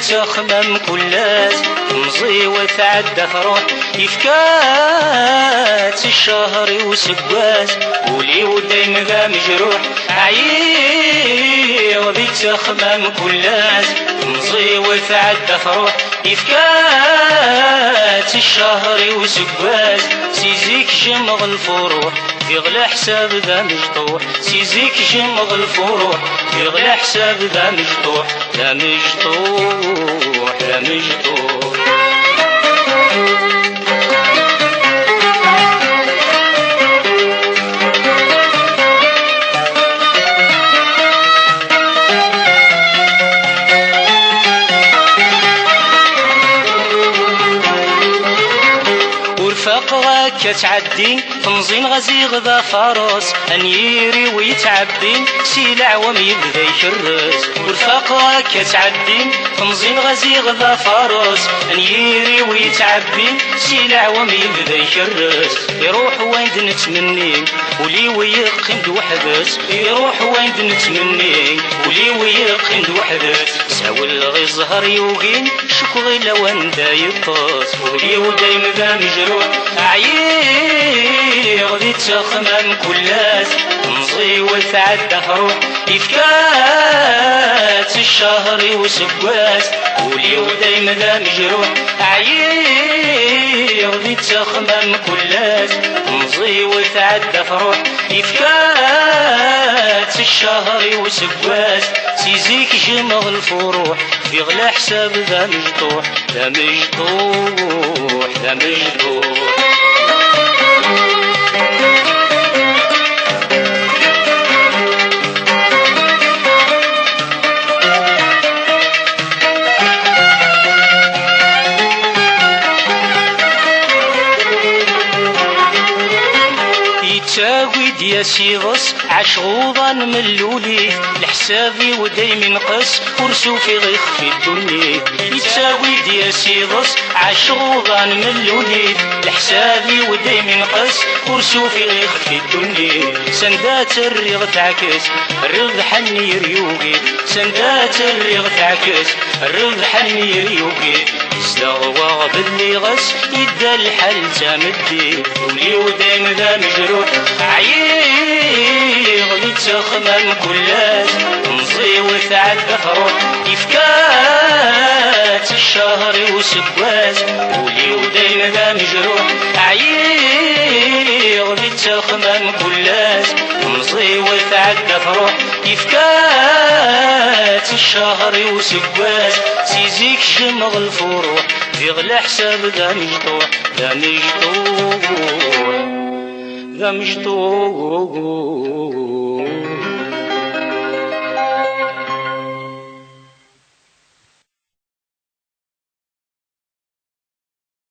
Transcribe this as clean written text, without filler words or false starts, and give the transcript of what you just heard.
تخمم كلاس مزي وتعدى فروح يفكات الشهر وسباس ولي ودايم ذا مجروح عيغ تخمم كلاس مزي وتعدى فروح يفكات الشهر وسباس سيزيك جمغ الفروح في غلا حساب ذا مجطوح سيزيك جمغ الفروح في غلا حساب ذا مجطوح لا مجطوح لا مجطوح ورفاق تعدي تنظين غزي غدا فارس انيري ويتعبين سيلع وم يبدا يكرس ورفاق تعدي تنظين غزي غدا فارس انيري ويتعبين سيلع وم يبدا يكرس يروح وين نتمني ولي ويقيم دوحدس يروح وين نتمني ولي ويقيم دوحدس ساول غي زهر يوغين شكوغي لوان دا يطاس ولي ودايم ذا مجروح عيغ ذي تخمم كلاس نصي وتعدى روح يفكات الشهر وسباس ولي ودايم ذا مجروح عيغ ذي تخمم كلاس نصي وتعدى روح يفكات الشهر وسباس سيزيك جمغ الفروح في غلا حساب ذا مجطوح ذا مجطوح ذا مجطوح تاويد يا سيغس عشغوضا ملولي لحسابي ودايم نقص ورسو في غيخ في الدنيا يتاويد يا سيغس عشغوضا ملولي لحسابي ودايم نقص ورسو في غيخ في الدنيا سندات الريغ تعكس الرغ حني ريوقي سندات الريغ تعكس الرغ حني ريوقي استغوى باللي غس يدى الحل تمدي ولي ودايم ذا مجروح عيغ ذي تخمم كلاس نصي وتعدى فروح يفكات الشهر وسباس ولي ودايم ذا مجروح عيغ ذي تخمم كلاس نصي وتعدى فروح يفكات الشهر وسباس سيزيك جمغ الفروح في غلا حساب ذا مجطوح ذا مجطوح ذا مجطوح